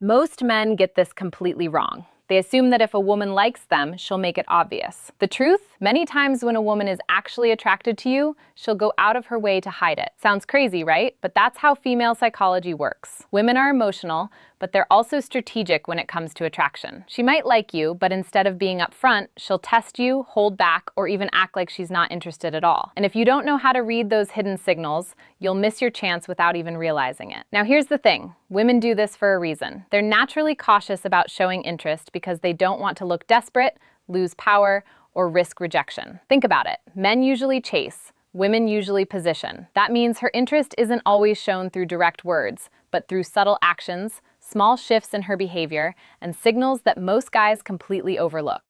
Most men get this completely wrong. They assume that if a woman likes them, she'll make it obvious. The truth? Many times when a woman is actually attracted to you, she'll go out of her way to hide it. Sounds crazy, right? But that's how female psychology works. Women are emotional, but they're also strategic when it comes to attraction. She might like you, but instead of being upfront, she'll test you, hold back, or even act like she's not interested at all. And if you don't know how to read those hidden signals, you'll miss your chance without even realizing it. Now here's the thing. Women do this for a reason. They're naturally cautious about showing interest because they don't want to look desperate, lose power, or risk rejection. Think about it. Men usually chase. Women usually position. That means her interest isn't always shown through direct words, but through subtle actions, small shifts in her behavior, and signals that most guys completely overlook.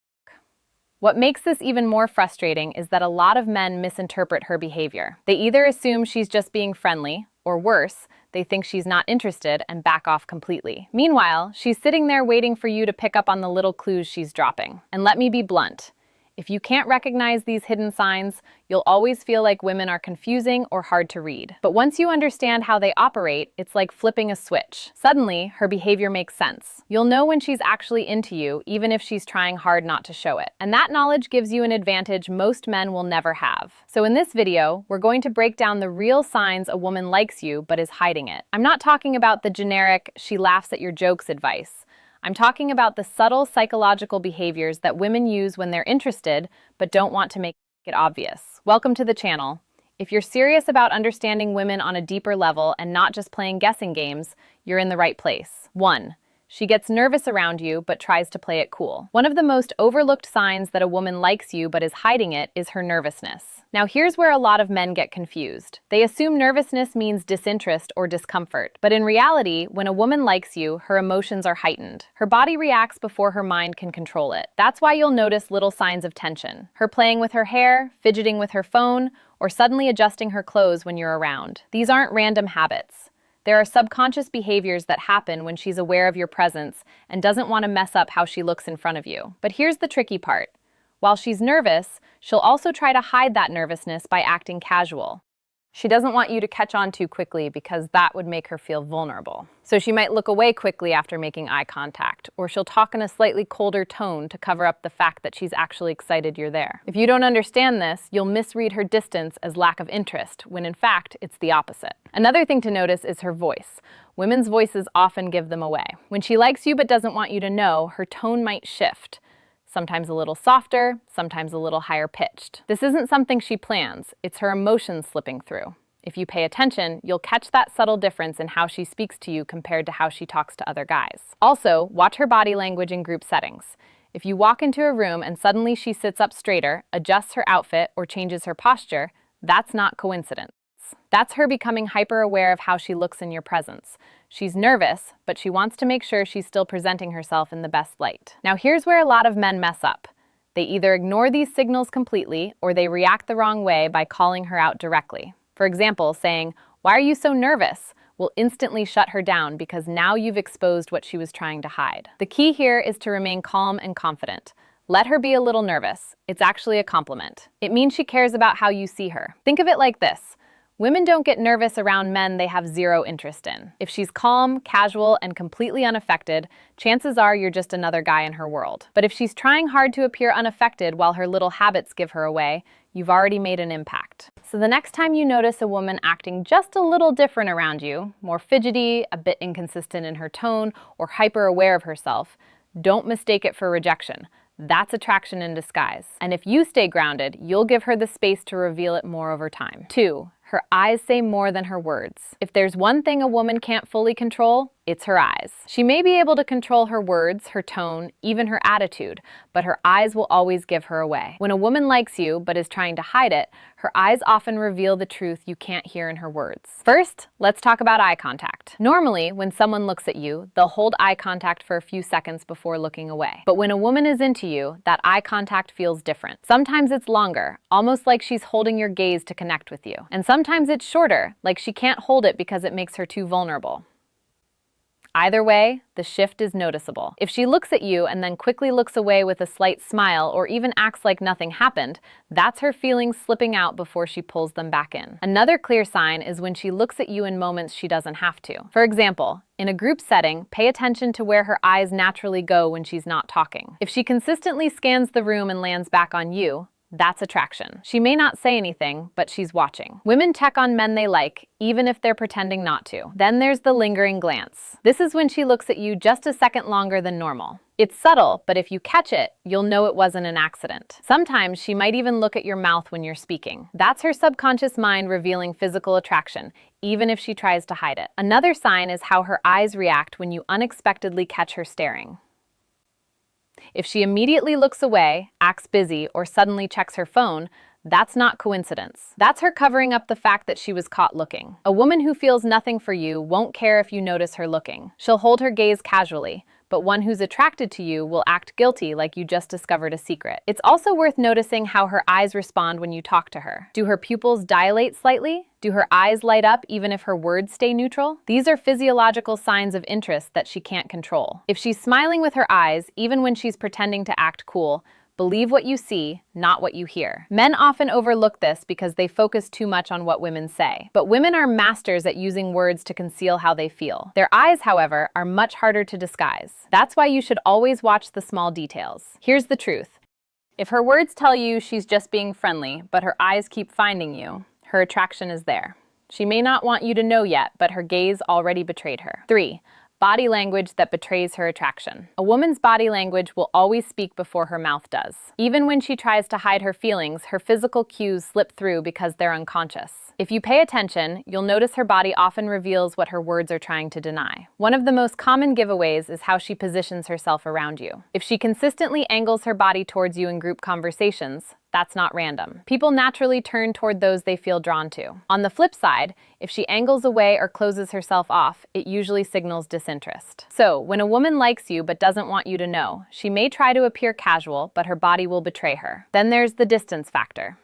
What makes this even more frustrating is that a lot of men misinterpret her behavior. They either assume she's just being friendly, or worse, they think she's not interested and back off completely. Meanwhile, she's sitting there waiting for you to pick up on the little clues she's dropping. And let me be blunt. If you can't recognize these hidden signs, you'll always feel like women are confusing or hard to read. But once you understand how they operate, it's like flipping a switch. Suddenly, her behavior makes sense. You'll know when she's actually into you, even if she's trying hard not to show it. And that knowledge gives you an advantage most men will never have. So in this video, we're going to break down the real signs a woman likes you but is hiding it. I'm not talking about the generic, she laughs at your jokes advice. I'm talking about the subtle psychological behaviors that women use when they're interested, but don't want to make it obvious. Welcome to the channel. If you're serious about understanding women on a deeper level and not just playing guessing games, you're in the right place. 1. She gets nervous around you, but tries to play it cool. One of the most overlooked signs that a woman likes you but is hiding it is her nervousness. Now here's where a lot of men get confused. They assume nervousness means disinterest or discomfort. But in reality, when a woman likes you, her emotions are heightened. Her body reacts before her mind can control it. That's why you'll notice little signs of tension. Her playing with her hair, fidgeting with her phone, or suddenly adjusting her clothes when you're around. These aren't random habits. There are subconscious behaviors that happen when she's aware of your presence and doesn't want to mess up how she looks in front of you. But here's the tricky part. While she's nervous, she'll also try to hide that nervousness by acting casual. She doesn't want you to catch on too quickly because that would make her feel vulnerable. So she might look away quickly after making eye contact, or she'll talk in a slightly colder tone to cover up the fact that she's actually excited you're there. If you don't understand this, you'll misread her distance as lack of interest, when in fact, it's the opposite. Another thing to notice is her voice. Women's voices often give them away. When she likes you but doesn't want you to know, her tone might shift. Sometimes a little softer, sometimes a little higher pitched. This isn't something she plans, it's her emotions slipping through. If you pay attention, you'll catch that subtle difference in how she speaks to you compared to how she talks to other guys. Also, watch her body language in group settings. If you walk into a room and suddenly she sits up straighter, adjusts her outfit, or changes her posture, that's not coincidence. That's her becoming hyper-aware of how she looks in your presence. She's nervous, but she wants to make sure she's still presenting herself in the best light. Now here's where a lot of men mess up. They either ignore these signals completely, or they react the wrong way by calling her out directly. For example, saying, "Why are you so nervous?" will instantly shut her down because now you've exposed what she was trying to hide. The key here is to remain calm and confident. Let her be a little nervous. It's actually a compliment. It means she cares about how you see her. Think of it like this. Women don't get nervous around men they have zero interest in. If she's calm, casual, and completely unaffected, chances are you're just another guy in her world. But if she's trying hard to appear unaffected while her little habits give her away, you've already made an impact. So the next time you notice a woman acting just a little different around you, more fidgety, a bit inconsistent in her tone, or hyper-aware of herself, don't mistake it for rejection. That's attraction in disguise. And if you stay grounded, you'll give her the space to reveal it more over time. 2. Her eyes say more than her words. If there's one thing a woman can't fully control, it's her eyes. She may be able to control her words, her tone, even her attitude, but her eyes will always give her away. When a woman likes you but is trying to hide it, her eyes often reveal the truth you can't hear in her words. First, let's talk about eye contact. Normally, when someone looks at you, they'll hold eye contact for a few seconds before looking away. But when a woman is into you, that eye contact feels different. Sometimes it's longer, almost like she's holding your gaze to connect with you. And sometimes it's shorter, like she can't hold it because it makes her too vulnerable. Either way, the shift is noticeable. If she looks at you and then quickly looks away with a slight smile or even acts like nothing happened, that's her feelings slipping out before she pulls them back in. Another clear sign is when she looks at you in moments she doesn't have to. For example, in a group setting, pay attention to where her eyes naturally go when she's not talking. If she consistently scans the room and lands back on you, that's attraction. She may not say anything, but she's watching. Women check on men they like, even if they're pretending not to. Then there's the lingering glance. This is when she looks at you just a second longer than normal. It's subtle, but if you catch it, you'll know it wasn't an accident. Sometimes she might even look at your mouth when you're speaking. That's her subconscious mind revealing physical attraction, even if she tries to hide it. Another sign is how her eyes react when you unexpectedly catch her staring. If she immediately looks away, acts busy, or suddenly checks her phone, that's not coincidence. That's her covering up the fact that she was caught looking. A woman who feels nothing for you won't care if you notice her looking. She'll hold her gaze casually, but one who's attracted to you will act guilty like you just discovered a secret. It's also worth noticing how her eyes respond when you talk to her. Do her pupils dilate slightly? Do her eyes light up even if her words stay neutral? These are physiological signs of interest that she can't control. If she's smiling with her eyes, even when she's pretending to act cool, believe what you see, not what you hear. Men often overlook this because they focus too much on what women say. But women are masters at using words to conceal how they feel. Their eyes, however, are much harder to disguise. That's why you should always watch the small details. Here's the truth. If her words tell you she's just being friendly, but her eyes keep finding you, her attraction is there. She may not want you to know yet, but her gaze already betrayed her. 3. Body language that betrays her attraction. A woman's body language will always speak before her mouth does. Even when she tries to hide her feelings, her physical cues slip through because they're unconscious. If you pay attention, you'll notice her body often reveals what her words are trying to deny. One of the most common giveaways is how she positions herself around you. If she consistently angles her body towards you in group conversations, that's not random. People naturally turn toward those they feel drawn to. On the flip side, if she angles away or closes herself off, it usually signals disinterest. So, when a woman likes you but doesn't want you to know, she may try to appear casual, but her body will betray her. Then there's the distance factor.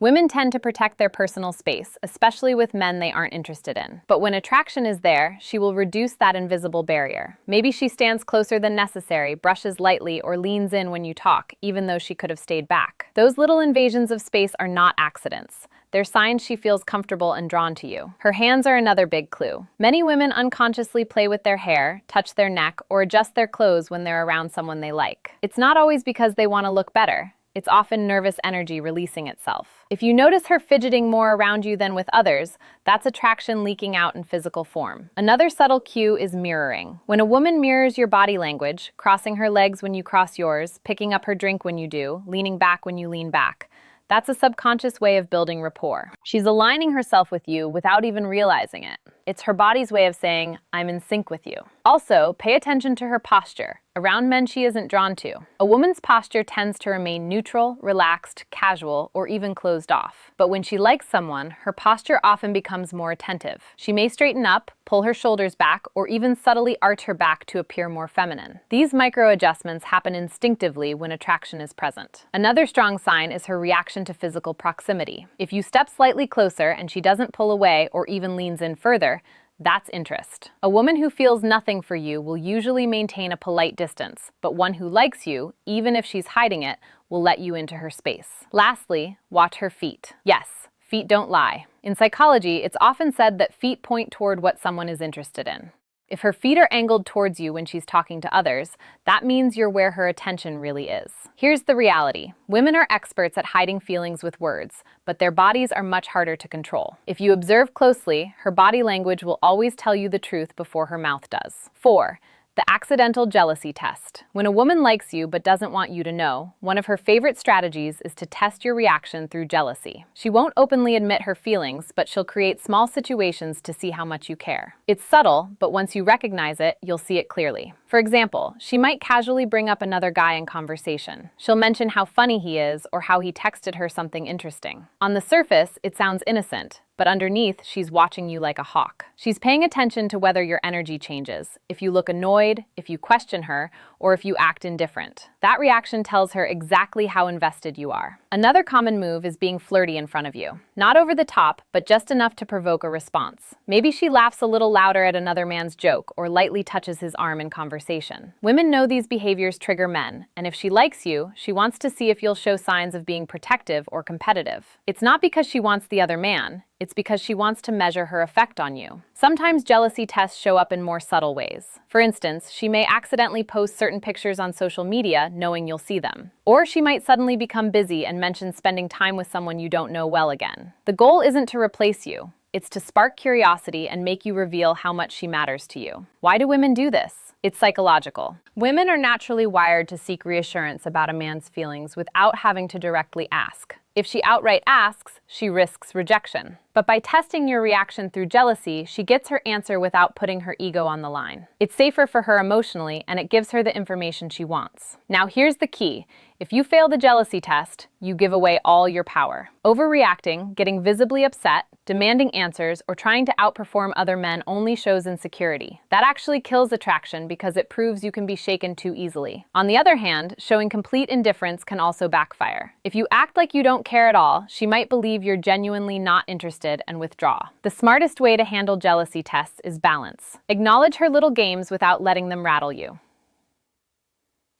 Women tend to protect their personal space, especially with men they aren't interested in. But when attraction is there, she will reduce that invisible barrier. Maybe she stands closer than necessary, brushes lightly, or leans in when you talk, even though she could have stayed back. Those little invasions of space are not accidents. They're signs she feels comfortable and drawn to you. Her hands are another big clue. Many women unconsciously play with their hair, touch their neck, or adjust their clothes when they're around someone they like. It's not always because they want to look better. It's often nervous energy releasing itself. If you notice her fidgeting more around you than with others, that's attraction leaking out in physical form. Another subtle cue is mirroring. When a woman mirrors your body language, crossing her legs when you cross yours, picking up her drink when you do, leaning back when you lean back, that's a subconscious way of building rapport. She's aligning herself with you without even realizing it. It's her body's way of saying, I'm in sync with you. Also, pay attention to her posture. Around men she isn't drawn to. A woman's posture tends to remain neutral, relaxed, casual, or even closed off. But when she likes someone, her posture often becomes more attentive. She may straighten up, pull her shoulders back, or even subtly arch her back to appear more feminine. These micro-adjustments happen instinctively when attraction is present. Another strong sign is her reaction to physical proximity. If you step slightly closer and she doesn't pull away or even leans in further, that's interest. A woman who feels nothing for you will usually maintain a polite distance, but one who likes you, even if she's hiding it, will let you into her space. Lastly, watch her feet. Yes, feet don't lie. In psychology, it's often said that feet point toward what someone is interested in. If her feet are angled towards you when she's talking to others, that means you're where her attention really is. Here's the reality. Women are experts at hiding feelings with words, but their bodies are much harder to control. If you observe closely, her body language will always tell you the truth before her mouth does. 4. The accidental jealousy test. When a woman likes you but doesn't want you to know, one of her favorite strategies is to test your reaction through jealousy. She won't openly admit her feelings, but she'll create small situations to see how much you care. It's subtle, but once you recognize it, you'll see it clearly. For example, she might casually bring up another guy in conversation. She'll mention how funny he is or how he texted her something interesting. On the surface, it sounds innocent, but but underneath, she's watching you like a hawk. She's paying attention to whether your energy changes, if you look annoyed, if you question her, or if you act indifferent. That reaction tells her exactly how invested you are. Another common move is being flirty in front of you. Not over the top, but just enough to provoke a response. Maybe she laughs a little louder at another man's joke or lightly touches his arm in conversation. Women know these behaviors trigger men, and if she likes you, she wants to see if you'll show signs of being protective or competitive. It's not because she wants the other man. It's because she wants to measure her effect on you. Sometimes jealousy tests show up in more subtle ways. For instance, she may accidentally post certain pictures on social media knowing you'll see them. Or she might suddenly become busy and mention spending time with someone you don't know well again. The goal isn't to replace you. It's to spark curiosity and make you reveal how much she matters to you. Why do women do this? It's psychological. Women are naturally wired to seek reassurance about a man's feelings without having to directly ask. If she outright asks, she risks rejection. But by testing your reaction through jealousy, she gets her answer without putting her ego on the line. It's safer for her emotionally, and it gives her the information she wants. Now here's the key. If you fail the jealousy test, you give away all your power. Overreacting, getting visibly upset, demanding answers, or trying to outperform other men only shows insecurity. That actually kills attraction because it proves you can be shaken too easily. On the other hand, showing complete indifference can also backfire. If you act like you don't care at all, she might believe you're genuinely not interested and withdraw. The smartest way to handle jealousy tests is balance. Acknowledge her little games without letting them rattle you.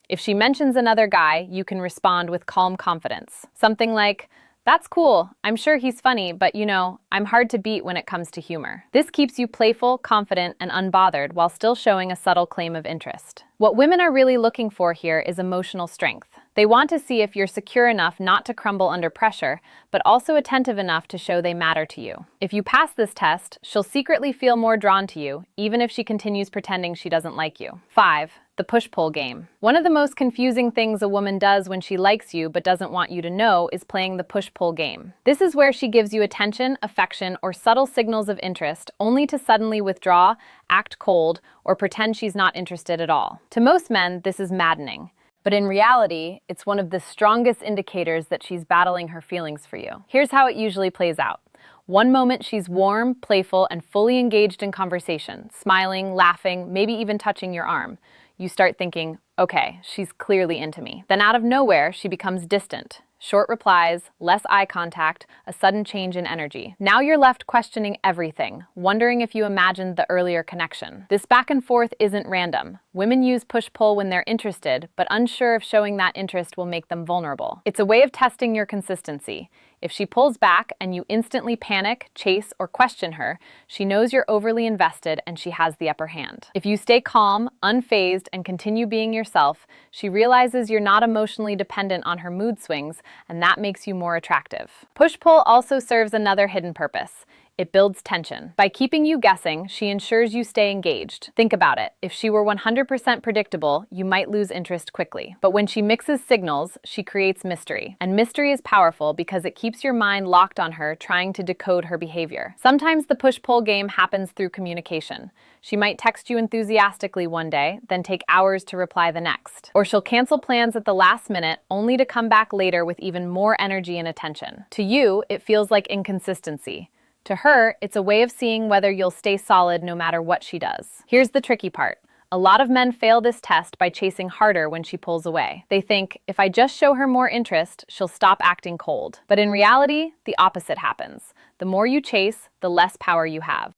If she mentions another guy, you can respond with calm confidence. Something like, "That's cool. I'm sure he's funny, but you know, I'm hard to beat when it comes to humor." This keeps you playful, confident, and unbothered while still showing a subtle claim of interest. What women are really looking for here is emotional strength. They want to see if you're secure enough not to crumble under pressure, but also attentive enough to show they matter to you. If you pass this test, she'll secretly feel more drawn to you, even if she continues pretending she doesn't like you. 5. The push-pull game. One of the most confusing things a woman does when she likes you but doesn't want you to know is playing the push-pull game. This is where she gives you attention, affection, or subtle signals of interest, only to suddenly withdraw, act cold, or pretend she's not interested at all. To most men, this is maddening. But in reality, it's one of the strongest indicators that she's battling her feelings for you. Here's how it usually plays out. One moment she's warm, playful, and fully engaged in conversation, smiling, laughing, maybe even touching your arm. You start thinking, okay, she's clearly into me. Then out of nowhere, she becomes distant. Short replies, less eye contact, a sudden change in energy. Now you're left questioning everything, wondering if you imagined the earlier connection. This back and forth isn't random. Women use push-pull when they're interested, but unsure if showing that interest will make them vulnerable. It's a way of testing your consistency. If she pulls back and you instantly panic, chase, or question her, she knows you're overly invested and she has the upper hand. If you stay calm, unfazed, and continue being yourself, she realizes you're not emotionally dependent on her mood swings, and that makes you more attractive. Push-pull also serves another hidden purpose. It builds tension. By keeping you guessing, she ensures you stay engaged. Think about it. If she were 100% predictable, you might lose interest quickly. But when she mixes signals, she creates mystery. And mystery is powerful because it keeps your mind locked on her, trying to decode her behavior. Sometimes the push-pull game happens through communication. She might text you enthusiastically one day, then take hours to reply the next. Or she'll cancel plans at the last minute, only to come back later with even more energy and attention. To you, it feels like inconsistency. To her, it's a way of seeing whether you'll stay solid no matter what she does. Here's the tricky part. A lot of men fail this test by chasing harder when she pulls away. They think, if I just show her more interest, she'll stop acting cold. But in reality, the opposite happens. The more you chase, the less power you have.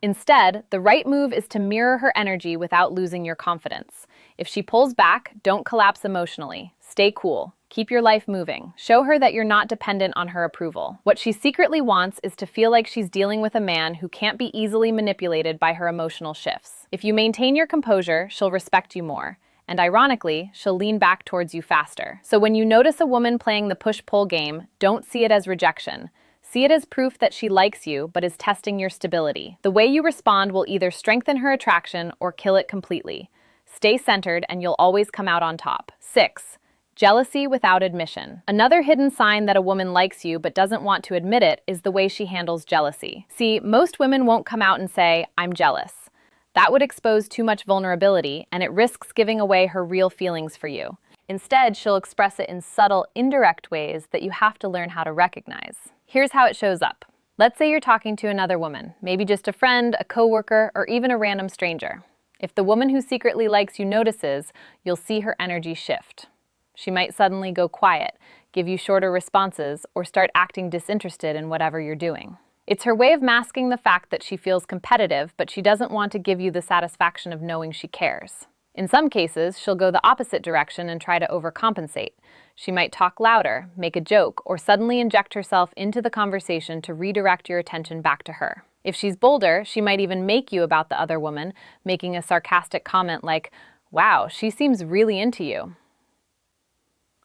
Instead, the right move is to mirror her energy without losing your confidence. If she pulls back, don't collapse emotionally. Stay cool. Keep your life moving. Show her that you're not dependent on her approval. What she secretly wants is to feel like she's dealing with a man who can't be easily manipulated by her emotional shifts. If you maintain your composure, she'll respect you more. And ironically, she'll lean back towards you faster. So when you notice a woman playing the push-pull game, don't see it as rejection. See it as proof that she likes you, but is testing your stability. The way you respond will either strengthen her attraction or kill it completely. Stay centered and you'll always come out on top. 6. Jealousy without admission. Another hidden sign that a woman likes you but doesn't want to admit it is the way she handles jealousy. See, most women won't come out and say, "I'm jealous." That would expose too much vulnerability, and it risks giving away her real feelings for you. Instead, she'll express it in subtle, indirect ways that you have to learn how to recognize. Here's how it shows up. Let's say you're talking to another woman, maybe just a friend, a coworker, or even a random stranger. If the woman who secretly likes you notices, you'll see her energy shift. She might suddenly go quiet, give you shorter responses, or start acting disinterested in whatever you're doing. It's her way of masking the fact that she feels competitive, but she doesn't want to give you the satisfaction of knowing she cares. In some cases, she'll go the opposite direction and try to overcompensate. She might talk louder, make a joke, or suddenly inject herself into the conversation to redirect your attention back to her. If she's bolder, she might even make you about the other woman, making a sarcastic comment like, "Wow, she seems really into you."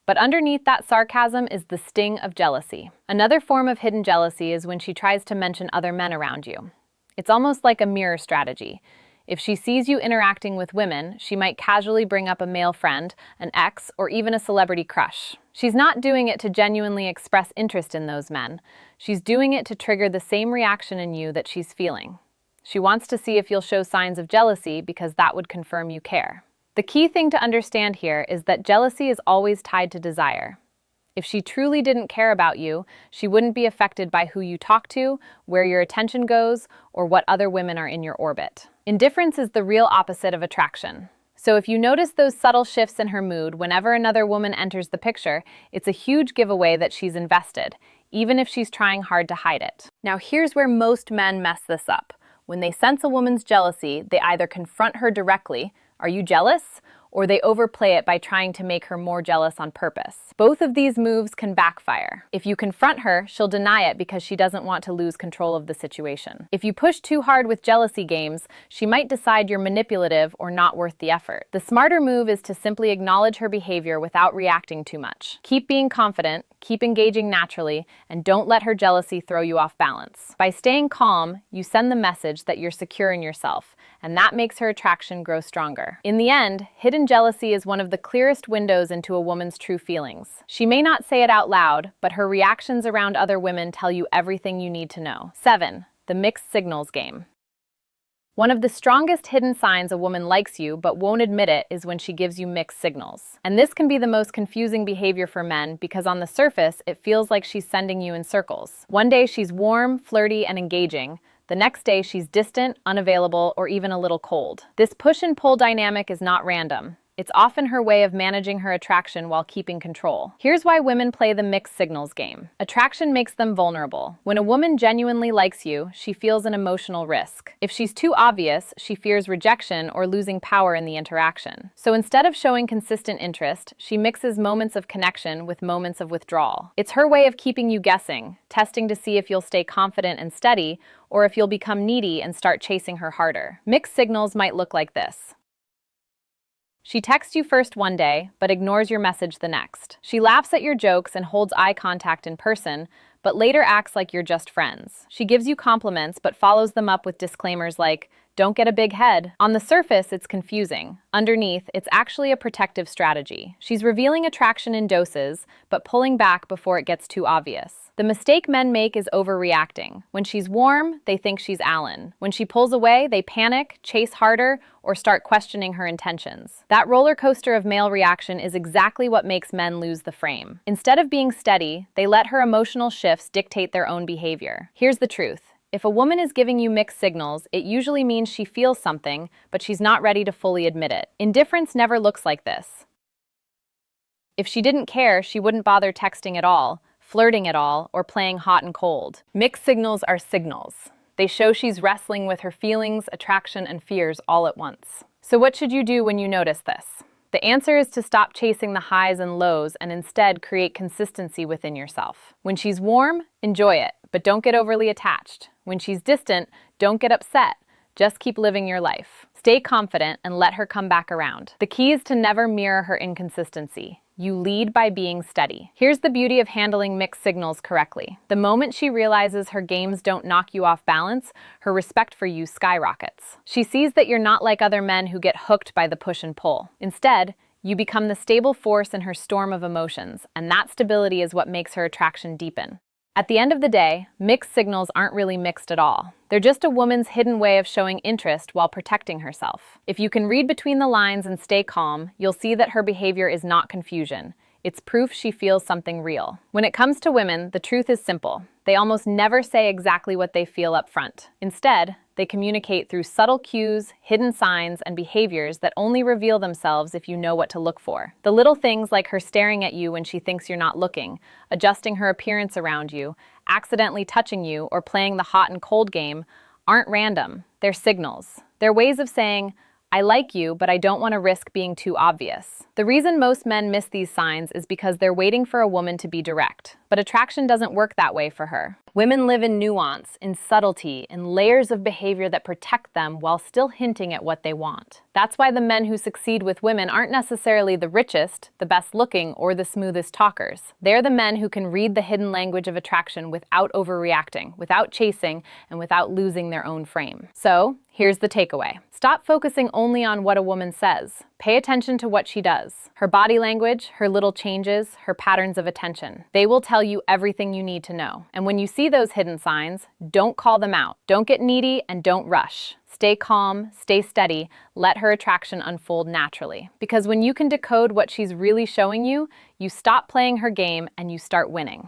But underneath that sarcasm is the sting of jealousy. Another form of hidden jealousy is when she tries to mention other men around you. It's almost like a mirror strategy. If she sees you interacting with women, she might casually bring up a male friend, an ex, or even a celebrity crush. She's not doing it to genuinely express interest in those men. She's doing it to trigger the same reaction in you that she's feeling. She wants to see if you'll show signs of jealousy because that would confirm you care. The key thing to understand here is that jealousy is always tied to desire. If she truly didn't care about you, she wouldn't be affected by who you talk to, where your attention goes, or what other women are in your orbit. Indifference is the real opposite of attraction. So if you notice those subtle shifts in her mood whenever another woman enters the picture, it's a huge giveaway that she's invested, even if she's trying hard to hide it. Now here's where most men mess this up. When they sense a woman's jealousy, they either confront her directly, "Are you jealous?" or they overplay it by trying to make her more jealous on purpose. Both of these moves can backfire. If you confront her, she'll deny it because she doesn't want to lose control of the situation. If you push too hard with jealousy games, she might decide you're manipulative or not worth the effort. The smarter move is to simply acknowledge her behavior without reacting too much. Keep being confident, keep engaging naturally, and don't let her jealousy throw you off balance. By staying calm, you send the message that you're secure in yourself, and that makes her attraction grow stronger. In the end, hidden jealousy is one of the clearest windows into a woman's true feelings. She may not say it out loud, but her reactions around other women tell you everything you need to know. 7. The mixed signals game. One of the strongest hidden signs a woman likes you but won't admit it is when she gives you mixed signals. And this can be the most confusing behavior for men because on the surface, it feels like she's sending you in circles. One day she's warm, flirty, and engaging. The next day she's distant, unavailable, or even a little cold. This push and pull dynamic is not random. It's often her way of managing her attraction while keeping control. Here's why women play the mixed signals game. Attraction makes them vulnerable. When a woman genuinely likes you, she feels an emotional risk. If she's too obvious, she fears rejection or losing power in the interaction. So instead of showing consistent interest, she mixes moments of connection with moments of withdrawal. It's her way of keeping you guessing, testing to see if you'll stay confident and steady, or if you'll become needy and start chasing her harder. Mixed signals might look like this. She texts you first one day, but ignores your message the next. She laughs at your jokes and holds eye contact in person, but later acts like you're just friends. She gives you compliments, but follows them up with disclaimers like, "Don't get a big head." On the surface, it's confusing. Underneath, it's actually a protective strategy. She's revealing attraction in doses, but pulling back before it gets too obvious. The mistake men make is overreacting. When she's warm, they think she's Alan. When she pulls away, they panic, chase harder, or start questioning her intentions. That roller coaster of male reaction is exactly what makes men lose the frame. Instead of being steady, they let her emotional shifts dictate their own behavior. Here's the truth. If a woman is giving you mixed signals, it usually means she feels something, but she's not ready to fully admit it. Indifference never looks like this. If she didn't care, she wouldn't bother texting at all, flirting at all, or playing hot and cold. Mixed signals are signals. They show she's wrestling with her feelings, attraction, and fears all at once. So what should you do when you notice this? The answer is to stop chasing the highs and lows and instead create consistency within yourself. When she's warm, enjoy it, but don't get overly attached. When she's distant, don't get upset. Just keep living your life. Stay confident and let her come back around. The key is to never mirror her inconsistency. You lead by being steady. Here's the beauty of handling mixed signals correctly. The moment she realizes her games don't knock you off balance, her respect for you skyrockets. She sees that you're not like other men who get hooked by the push and pull. Instead, you become the stable force in her storm of emotions, and that stability is what makes her attraction deepen. At the end of the day, mixed signals aren't really mixed at all. They're just a woman's hidden way of showing interest while protecting herself. If you can read between the lines and stay calm, you'll see that her behavior is not confusion. It's proof she feels something real. When it comes to women, the truth is simple. They almost never say exactly what they feel up front. Instead, they communicate through subtle cues, hidden signs, and behaviors that only reveal themselves if you know what to look for. The little things like her staring at you when she thinks you're not looking, adjusting her appearance around you, accidentally touching you, or playing the hot and cold game aren't random. They're signals. They're ways of saying, I like you, but I don't want to risk being too obvious. The reason most men miss these signs is because they're waiting for a woman to be direct. But attraction doesn't work that way for her. Women live in nuance, in subtlety, in layers of behavior that protect them while still hinting at what they want. That's why the men who succeed with women aren't necessarily the richest, the best looking, or the smoothest talkers. They're the men who can read the hidden language of attraction without overreacting, without chasing, and without losing their own frame. So, here's the takeaway. Stop focusing only on what a woman says. Pay attention to what she does. Her body language, her little changes, her patterns of attention. They will tell you everything you need to know. And when you see those hidden signs, don't call them out. Don't get needy and don't rush. Stay calm, stay steady, let her attraction unfold naturally. Because when you can decode what she's really showing you, you stop playing her game and you start winning.